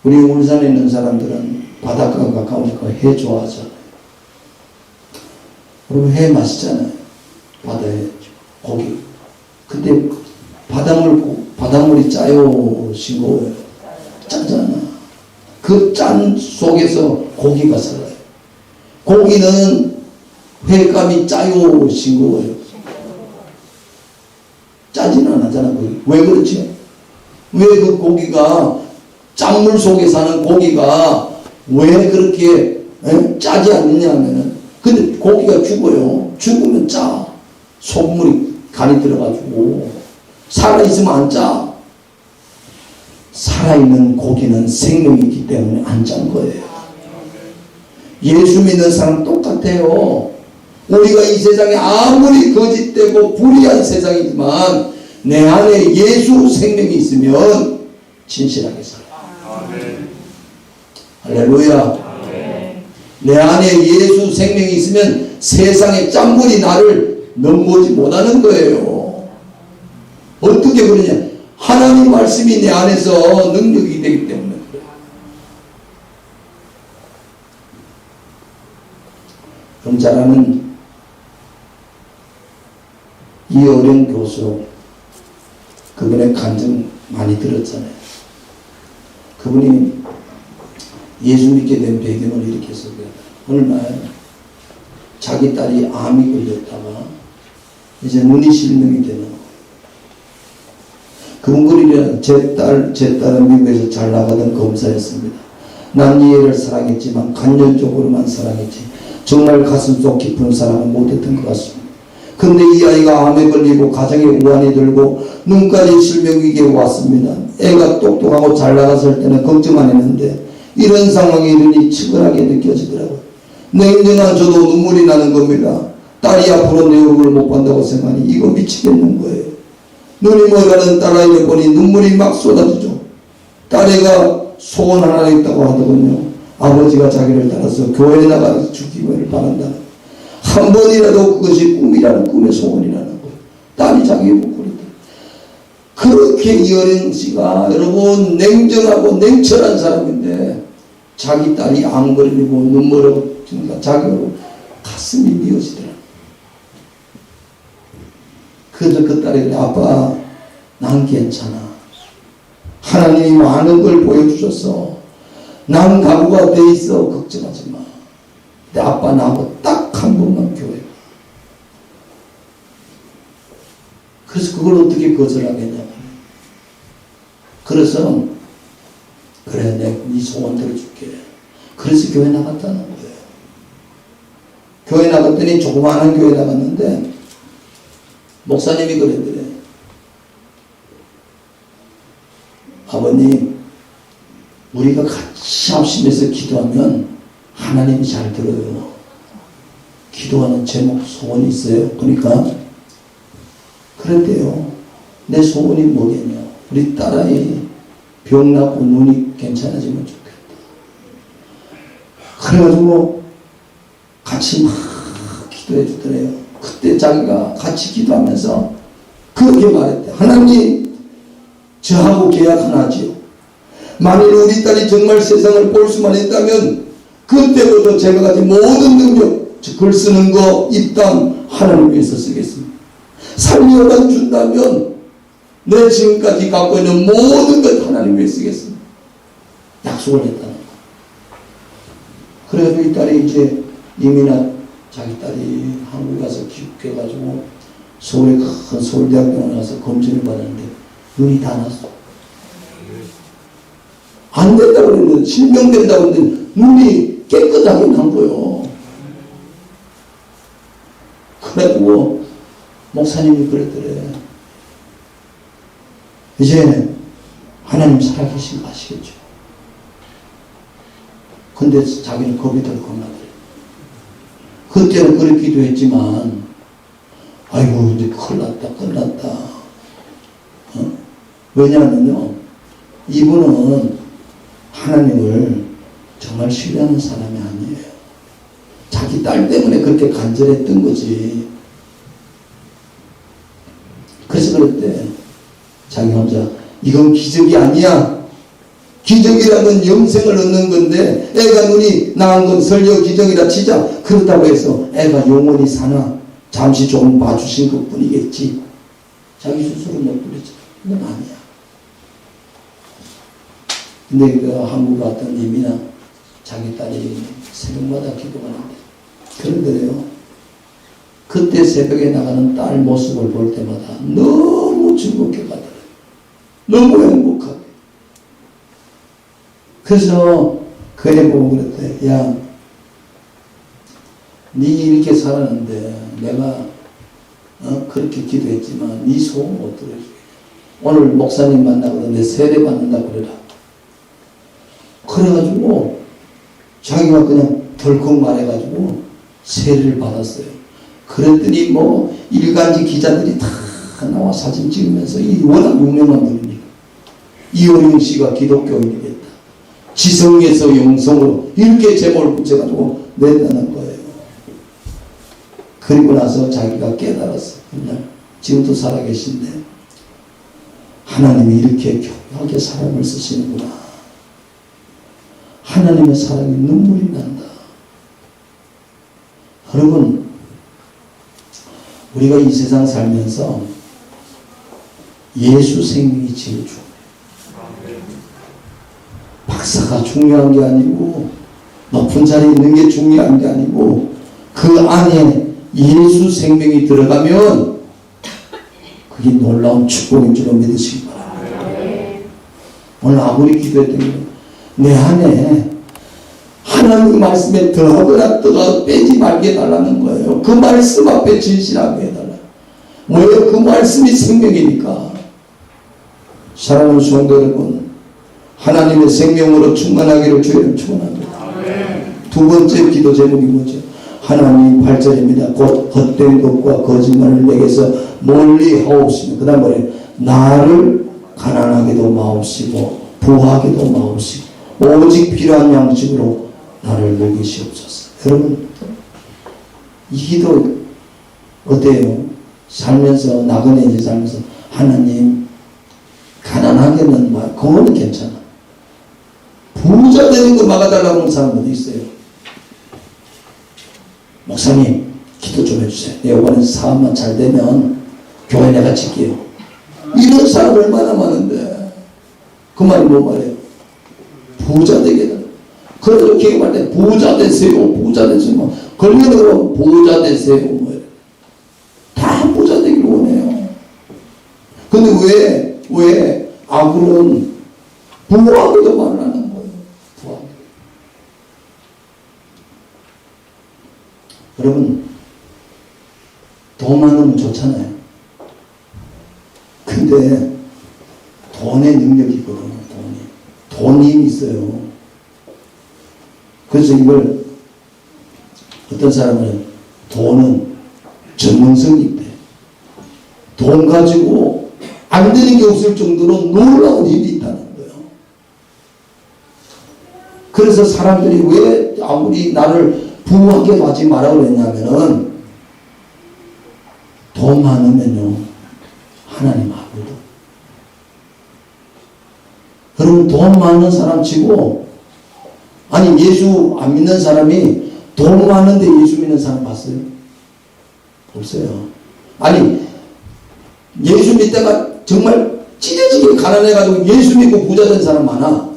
우리 울산에 있는 사람들은 바닷가가 가까우니까 회 좋아하잖아요. 여러분, 회 맛있잖아요. 바다에 고기. 근데 바닷물이 짜요, 싱거워요? 짜잖아. 그 짠 속에서 고기가 살아요. 고기는 회감이 짜요, 싱거워요? 짜지는 않잖아. 왜 그렇지? 왜 그 고기가 짠물 속에 사는 고기가 왜 그렇게 짜지 않느냐 하면은 근데 고기가 죽어요. 죽으면 짜. 소금물이 간이 들어가지고 살아있으면 안 짜. 살아있는 고기는 생명이 있기 때문에 안 짠 거예요. 예수 믿는 사람 똑같아요. 우리가 이 세상에 아무리 거짓되고 불의한 세상이지만 내 안에 예수 생명이 있으면 진실하게 살아요. 할렐루야. 내 안에 예수 생명이 있으면 세상의 짠물이 나를 넘보지 못하는 거예요. 어떻게 그러냐? 하나님 말씀이 내 안에서 능력이 되기 때문에 그래요. 그럼 잘 아는 이 어려운 교수, 그분의 간증 많이 들었잖아요. 그분이 예수 믿게 된 배경을 이렇게 소개해요. 어느 날 자기 딸이 암이 걸렸다가 이제 눈이 실명이 되는 거예요. 그분 그리려 제 딸은 미국에서 잘 나가던 검사였습니다. 난 이 애를 사랑했지만 간접적으로만 사랑했지 정말 가슴속 깊은 사랑은 못했던 것 같습니다. 근데 이 아이가 암에 걸리고 가정에 우환이 들고 눈까지 실명위기에 왔습니다. 애가 똑똑하고 잘 나갔을 때는 걱정 안 했는데 이런 상황에 이르니 측은하게 느껴지더라고요. 냉정한 저도 눈물이 나는 겁니다. 딸이 앞으로 내 얼굴을 못 본다고 생각하니 이거 미치겠는 거예요. 눈이 멀어가는 딸아이를 보니 눈물이 막 쏟아지죠. 딸애가 소원 하나 있다고 하더군요. 아버지가 자기를 따라서 교회에 나가서 주기를 바란다. 한 번이라도 그것이 꿈이라는 꿈의 소원이라는 거예요. 딸이 자기의 목소리다. 그렇게 이어령 씨가 여러분 냉정하고 냉철한 사람인데 자기 딸이 암 걸리고 눈물을 주니까 자기가 가슴이 미어지더라. 그래서 그 딸이 그래, 아빠 난 괜찮아. 하나님이 많은 걸 보여주셨어. 난 각오가 돼 있어. 걱정하지 마. 근데 아빠 나하고 딱 한 번만 교회. 그래서 그걸 어떻게 거절하겠냐. 그래서 그래 내가 네 소원 들어줄게. 그래서 교회 나갔다는 거예요. 교회 나갔더니 조그마한 교회 나갔는데 목사님이 그랬더래. 아버님 우리가 같이 합심해서 기도하면 하나님이 잘 들어요. 기도하는 제목 소원이 있어요. 그러니까 그랬대요. 내 소원이 뭐겠냐. 우리 딸아이 병 낫고 눈이 괜찮아지면 좋겠다. 그래가지고 같이 막 기도해 주더래요. 그때 자기가 같이 기도하면서 그렇게 말했대. 하나님 저하고 계약 하나 하지요. 만일 우리 딸이 정말 세상을 볼 수만 있다면 그때부터 제가 가진 모든 능력 글 쓰는 거 입담 하나님 위해서 쓰겠습니다. 살려만 준다면 내 지금까지 갖고 있는 모든 것 하나님 위해 쓰겠습니다. 약속을 했다는 거. 그래가지고 이 딸이 이제 이민아 자기 딸이 한국에 가서 귀국해가지고 서울에 큰 서울대학병원에 가서 검진을 받았는데 눈이 다 났어. 안 된다고 그랬는데, 실명된다고 했는데 눈이 깨끗하게 난 거예요. 그래가지고 목사님이 그랬더래. 이제 하나님 살아계신 거 아시겠죠? 근데 자기는 겁이 덜 겁나더래. 그때는 그렇게 기도했지만, 아이고, 이제 큰일 났다. 어? 왜냐하면요, 이분은 하나님을 정말 신뢰하는 사람이 아니에요. 자기 딸 때문에 그렇게 간절했던 거지. 그래서 그랬대. 자기 혼자, 이건 기적이 아니야. 기적이라는 영생을 얻는 건데, 애가 눈이 나은 건 설령 기적이라 치자. 그렇다고 해서 애가 영원히 사나? 잠시 조금 봐주신 것 뿐이겠지. 자기 스스로 못 부르죠. 그건 아니야. 근데 그 한국 갔던 이민아 자기 딸이 새벽마다 기도하는데 그런데요, 그때 새벽에 나가는 딸 모습을 볼 때마다 너무 즐겁게 가더래요. 너무 행복하게. 그래서 그래 보고 그랬대. 야, 니 이렇게 살았는데 내가 그렇게 기도했지만 니 소원 못 들어주게. 오늘 목사님 만나거든 내 세례 받는다 그래라. 그래가지고 자기가 그냥 덜컥 말해가지고 세례를 받았어요. 그랬더니 뭐 일간지 기자들이 다 나와 사진 찍으면서 이 워낙 유명한 분이니까 이호영 씨가 기독교인이 됐다. 지성에서 영성으로 이렇게 제목을 붙여가지고 냈다는 거예요. 그리고 나서 자기가 깨달았어. 그냥 지금도 살아계신데 하나님이 이렇게 교묘하게 사람을 쓰시는구나. 하나님의 사랑이 눈물이 난다. 여러분, 우리가 이 세상 살면서 예수 생명이 제일 중요해요. 박사가 중요한 게 아니고 높은 자리에 있는 게 중요한 게 아니고 그 안에 예수 생명이 들어가면 그게 놀라운 축복인 줄로 믿으시기 바랍니다. 오늘 아무리 기도했던 내 안에 하나님 말씀에 더하거나 더가 빼지 말게 해달라는 거예요. 그 말씀 앞에 진실하게 해달라. 왜요? 그 말씀이 생명이니까. 사랑하는 성도 여러분, 하나님의 생명으로 충만하기를 주님 축원합니다. 두 번째 기도 제목이 뭐죠? 하나님 8절입니다. 곧 헛된 것과 거짓말을 내게서 멀리 하옵시며 그 다음 뭐래요? 나를 가난하게도 마옵시고 부하게도 마옵시고 오직 필요한 양식으로 나를 먹이시옵소서. 여러분, 이 기도 어때요? 살면서 나그네지 살면서 하나님 가난하게는 말 그거는 괜찮아. 부자 되는 거 막아달라고 하는 사람들도 있어요. 목사님 기도 좀 해주세요. 내 이번에 사업만 잘 되면 교회 내가 지킬게요. 이런 사람 얼마나 많은데 그 말이 뭔 말이에요? 부자 되게 해달라. 그래서 기획할 때 부자 되세요. 부자 되세요. 뭐 걸리는 거 부자 되세요. 뭐 다 부자 되길 원해요. 근데 왜 악으로는 부하기도 말하는 거예요. 부하기. 여러분, 돈 많으면 좋잖아요. 근데 돈의 능력이 있거든요. 돈이 힘이 있어요. 그래서 이걸 어떤 사람은 돈은 전문성이 있대. 돈 가지고 안 되는 게 없을 정도로 놀라운 일이 있다는 거예요. 그래서 사람들이 왜 아무리 나를 부하게 하지 마라 그랬냐면은 돈 많으면요 하나님 하고도. 여러분, 돈 많은 사람 치고 아니 예수 안 믿는 사람이 돈 많은데 예수 믿는 사람 봤어요? 없어요. 아니 예수 믿다가 정말 찢어지게 가난해가지고 예수 믿고 부자 된 사람 많아.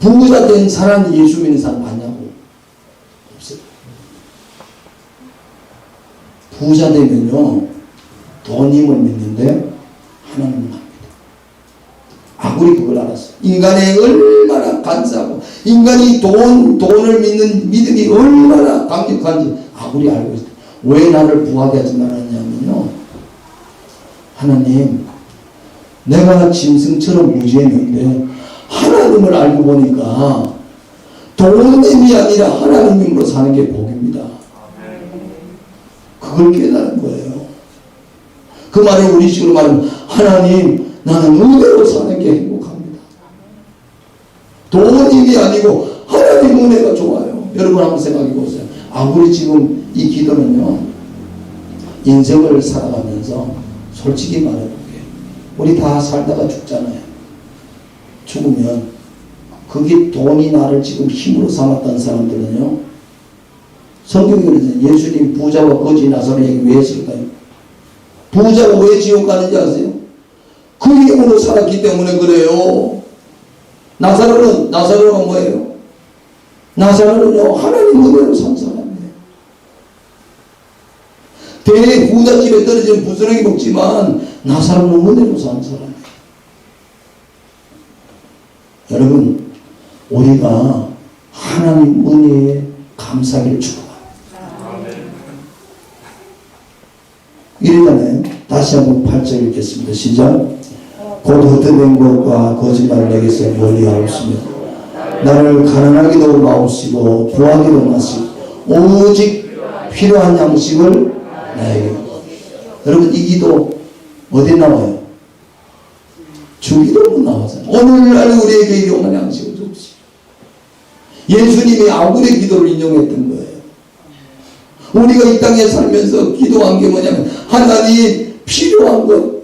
부자 된 사람 예수 믿는 사람 많냐고. 없어요. 부자 되면요 돈 힘을 믿는데 하나님은 합니다. 아구리 그걸 알았어. 인간이 얼마나 간사하고 인간이 돈을 믿는 믿음이 얼마나 강력한지 아구리 알고 있어. 왜 나를 부하게 하지 말았냐면요, 하나님 내가 짐승처럼 무지했는데 하나님을 알고 보니까 돈이 아니라 하나님 힘으로 사는 게 복입니다. 그걸 깨달은 거예요. 그 말을 우리식으로 말하면 하나님 나는 은혜로 사는 게 행복합니다. 돈 힘이 아니고 하나님 은혜가 좋아요. 여러분 한번 생각해 보세요. 우리 지금 이 기도는요 인생을 살아가면서 솔직히 말해볼게요. 우리 다 살다가 죽잖아요. 죽으면 그게 돈이 나를 지금 힘으로 삼았던 사람들은요, 성경이 그러잖아요. 예수님 부자와 거지 나사로 얘기 왜 했을까요? 부자가 왜 지옥 가는지 아세요? 그 힘으로 살았기 때문에 그래요. 나사로가 뭐예요? 나사로는요 하나님 은혜로 산 사람이에요. 대부잣집에 떨어지는 부스러기 먹지만 나사로는 은혜로 산 사람이에요. 여러분 우리가 하나님 은혜에 감사하기를 축복합니다. 이러잖아요. 다시 한번 8절 읽겠습니다. 시작. 곧 헛된 것과 거짓말을 내게서 멀리하옵시며 나를 가난하기도 마옵시고 부하기도 마시고 오직 필요한 양식을 나에게. 여러분 이 기도 어디에 나와요? 주기도문 나와잖아요. 오늘날 우리에게 일용할 양식을 줍시오. 예수님이 아굴의 기도를 인용했던 거예요. 우리가 이 땅에 살면서 기도한 게 뭐냐면 하나님 필요한 것.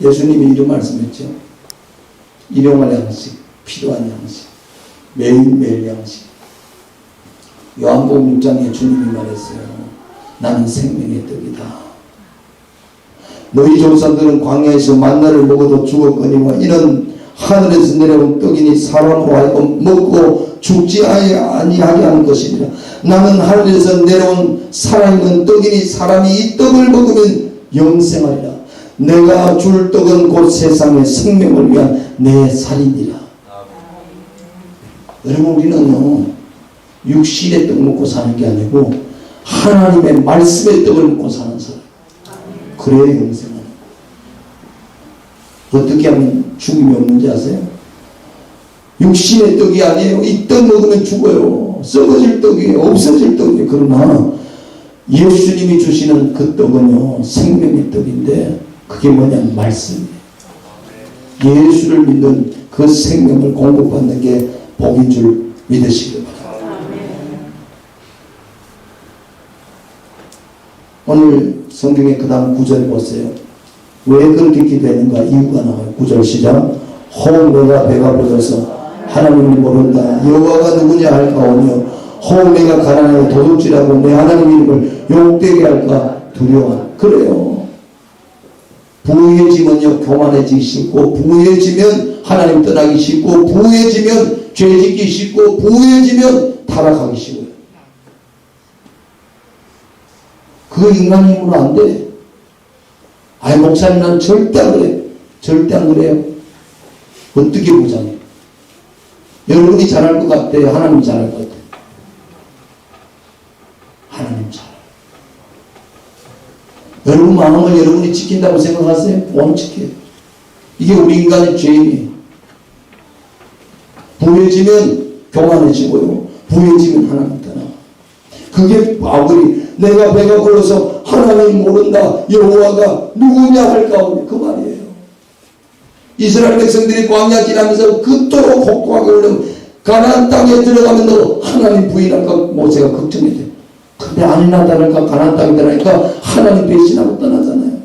예수님이 이런 말씀했죠. 일용할 양식, 필요한 양식, 매일매일 양식. 요한복음 6장에 주님이 말했어요. 나는 생명의 떡이다. 너희 조상들은 광야에서 만나를 먹어도 죽었거니와 이는 하늘에서 내려온 떡이니 사람으로 하여금 먹고 죽지 아니하게 하는 것이니라. 나는 하늘에서 내려온 살아있는 떡이니 사람이 이 떡을 먹으면 영생하리라. 내가 줄 떡은 곧 세상의 생명을 위한 내 살이니라. 여러분 우리는요 육신의 떡 먹고 사는 게 아니고 하나님의 말씀의 떡을 먹고 사는 사람. 그래야 영생하는 거예요. 어떻게 하면 죽음이 없는지 아세요? 육신의 떡이 아니에요. 이 떡 먹으면 죽어요. 썩어질 떡이에요. 없어질 떡이에요. 그러나 예수님이 주시는 그 떡은요 생명의 떡인데 그게 뭐냐면 말씀이에요. 예수를 믿는 그 생명을 공급받는 게 복인 줄 믿으시기 바랍니다. 오늘 성경의 그 다음 9절 보세요. 왜 그렇게 기도했는가? 이유가 나와요. 9절 시작. 혹 내가 배가 불러서 하나님을 모른다. 여호와가 누구냐 할까오며 혹 내가 가난하여 도둑질하고 내 하나님 이름을 욕되게 할까 두려워. 그래요. 부유해지면요 교만해지기 쉽고, 부유해지면 하나님 떠나기 쉽고, 부유해지면 죄짓기 쉽고, 부유해지면 타락하기 쉬워요. 그거 인간 힘으로 안 돼. 아이 목사님 난 절대 안 그래. 절대 안 그래요. 어떻게 보장해? 여러분이 잘할 것 같아요? 하나님 잘할 것 같아요? 하나님 잘해요. 여러분 마음을 여러분이 지킨다고 생각하세요? 못 지켜요. 이게 우리 인간의 죄인이에요. 부유해지면 교만해지고요. 부유해지면 하나님 떠나. 그게 아무리 내가 배가 불러서 하나님 모른다. 여호와가 누구냐 할까 그 말이에요. 이스라엘 백성들이 광야 지나면서 그토록 혹독하게 올라오면 가나안 땅에 들어가면서 하나님 부인할까 모세가 걱정이 돼. 근데 아니나 다를까 가나안 땅에 들어가니까 하나님 배신하고 떠나잖아요.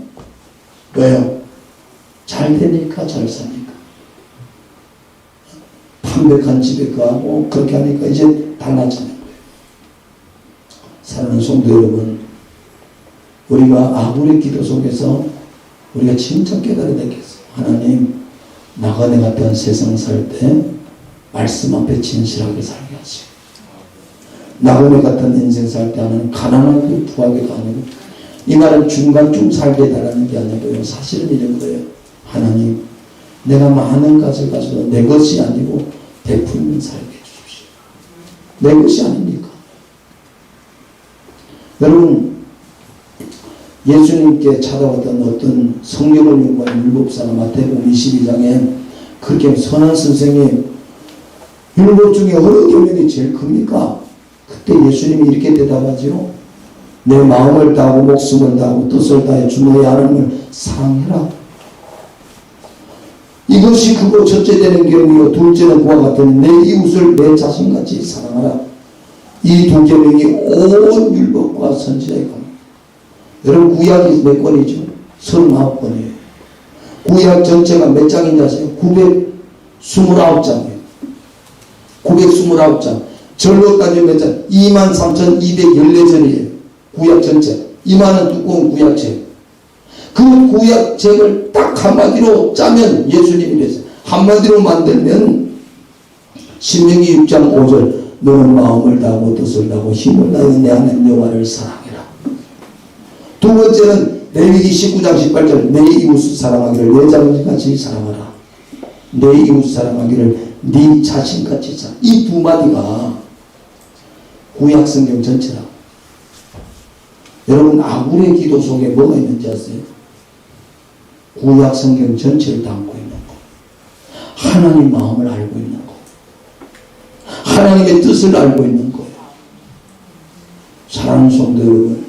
왜요? 잘 되니까 잘 사니까. 판백한 집에 가고 그렇게 하니까 이제 달라지는 거예요. 사랑하는 성도 여러분, 우리가 아굴의 기도 속에서 우리가 진짜 깨달아야 되겠어요. 하나님, 나그네 같은 세상 살 때 말씀 앞에 진실하게 살게 하시고, 나그네 같은 인생 살 때 하나님 가난하게 부하게가 아니고, 이 말은 중간쯤 살게 해달라는 게 아니고요. 사실은 이런 거예요. 하나님, 내가 많은 것을 가지고 내 것이 아니고 베풀면 살게 해주십시오. 내 것이 아닙니까? 여러분, 예수님께 찾아왔던 어떤 성경을 연구한 율법 사람 마태복음 22장에 그렇게 선한 선생님, 율법 중에 어느 계명이 제일 큽니까? 그때 예수님이 이렇게 대답하지요. 내 마음을 다하고 목숨을 다하고 뜻을 다해 주 너의 하나님을 사랑해라. 이것이 크고 첫째 되는 계명이요 둘째는 그와 같으니 내 이웃을 내 자신같이 사랑하라. 이 두 계명이 온 율법과 선지자의 겁니다. 여러분, 구약이 몇 권이죠? 39권이에요. 구약 전체가 몇 장인지 아세요? 929장이에요. 929장. 절로 따지면 몇 장? 23,214절이에요. 구약 전체. 이만한 두꺼운 구약책. 그 구약책을 딱 한마디로 짜면 예수님이 그랬어요. 한마디로 만들면 신명기 6장 5절 너는 마음을 다하고 뜻을 다하고 힘을 다하여 내 하나님 여호와를 사랑해라. 두 번째는 레위기 19장 18절 내 이웃을 사랑하기를 내 자신같이 사랑하라. 내 이웃 사랑하기를 네 자신같이 사랑하라. 이 두 마디가 구약 성경 전체라고. 여러분, 아굴의 기도 속에 뭐가 있는지 아세요? 구약 성경 전체를 담고 있는 거. 하나님 마음을 알고 있는 거. 하나님의 뜻을 알고 있는 거예요. 사랑하는 성도 여러분,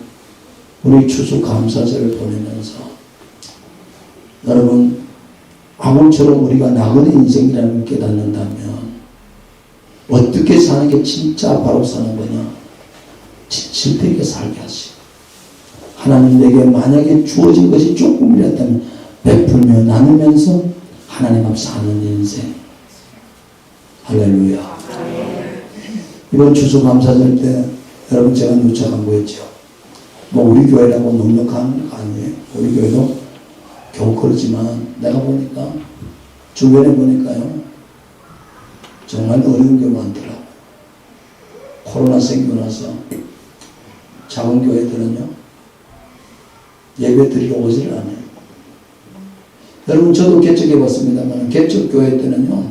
우리 추수 감사절을 보내면서 여러분, 아굴처럼 우리가 나그네 인생이라는 걸 깨닫는다면 어떻게 사는 게 진짜 바로 사는 거냐? 진실되게 살게 하시고, 하나님 내게 만약에 주어진 것이 조금이라도 베풀며 나누면서 하나님 앞 사는 인생. 할렐루야. 이번 추수감사절 때 여러분, 제가 누차 간구했죠. 뭐 우리 교회라고 넉넉한 거 아니에요. 우리 교회도 겨우 그렇지만 내가 보니까 주변에 보니까요, 정말 어려운 게 많더라고요. 코로나 생기고 나서 작은 교회들은요, 예배 드리러 오지를 않아요. 여러분, 저도 개척해 봤습니다만 개척 교회 때는요,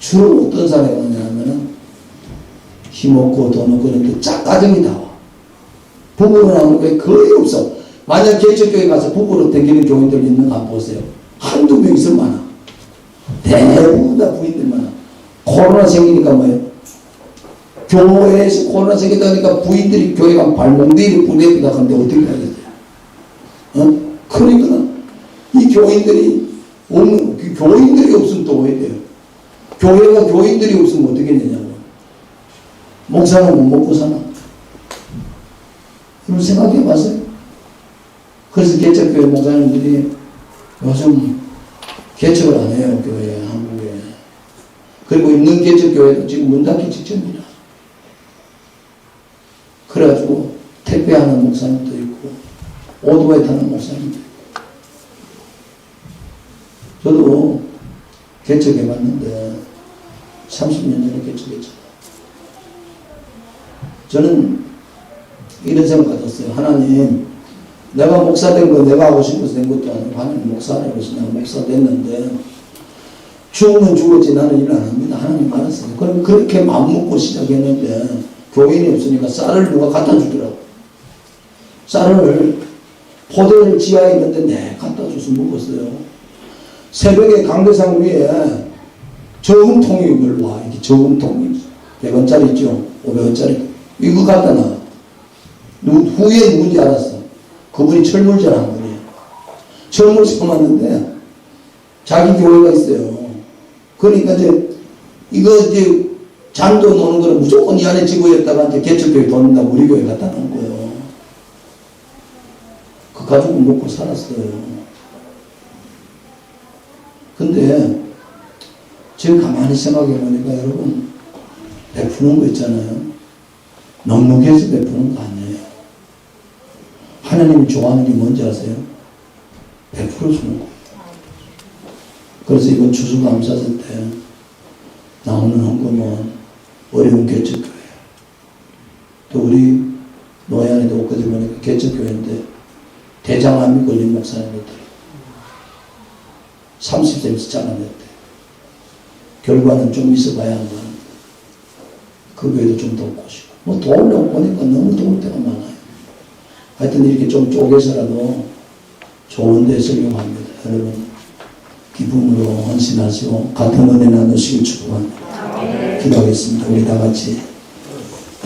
주로 어떤 사람이 오냐면은 힘없고 돈 없고 그런데 짝가정이 다 와. 부부로 나오는 게 거의 없어. 만약 개척 교회 가서 부부로 댕기는 교인들 있는 거 한번 보세요. 한두 명 있을 많아. 대부분 다 부인들 많아. 코로나 생기니까 뭐예요? 교회에서 코로나 생기다 보니까 부인들이 교회 가면 발몽대를 부대에다 가는데 어떻게 하겠어요? 그러니까 이 교인들이 없는, 교인들이 없으면 또 왜 돼요? 교회가 교인들이 없으면 어떻게 되냐고. 목사는 못 먹고 사나? 그럼 생각해 봤어요? 그래서 개척교회 목사님들이 요즘 개척을 안 해요, 교회에, 한국에. 그리고 있는 개척교회도 지금 문 닫기 직전이라. 그래가지고 택배하는 목사님도 있고 오토바이 타는 목사님도 있고. 저도 개척해봤는데 30년 전에 개척했잖아요. 저는 이런 생각 가졌어요. 하나님, 내가 목사 된 거 내가 하고 싶어서 된 것도 아니고 하나님 목사라고 해서 내가 목사 됐는데 죽으면 죽었지 나는 일 안 합니다. 하나님 알았어요. 그럼 그렇게 마음먹고 시작했는데 교인이 없으니까 쌀을 누가 갖다 주더라고. 쌀을 포대를 지하에 있는데 내 갖다 줘서 먹었어요. 새벽에 강대상 위에 저금통이 올라와. 이게 저금통이 100원짜리 있죠. 500원짜리. 이거 갖다 놔. 후에 누군지 알았어. 그분이 철물점 한 분이에요. 철물점 왔는데 자기 교회가 있어요. 그러니까 이거 잔도 노는 거는 무조건 이 안에 집어였다가 개척교회 돈 낸다고 우리 교회 갖다 놓은 거예요. 그 가족은 먹고 살았어요. 근데 지금 가만히 생각해 보니까 여러분, 베푸는 거 있잖아요. 넉넉해서 베푸는 거 아니에요. 하나님이 좋아하는 게 뭔지 아세요? 베풀어 주는 거예요. 그래서 이번 추수감사절 때 나오는 헌금은 어려운 개척교회예요. 또 우리 노예안에도 엊그제 보니까 개척교회인데 대장암이 걸린 목사님이더라고요. 30세면서 잘라냈대. 결과는 좀 있어봐야만 그 교회도 좀 돕고 싶고 뭐 도우려고 보니까 너무 도울 때가 많아요. 하여튼 이렇게 좀 쪼개서라도 좋은 데 적용합니다. 여러분 기쁨으로 헌신하시고 같은 은혜 나누시길 축복합니다. 기도하겠습니다. 우리 다 같이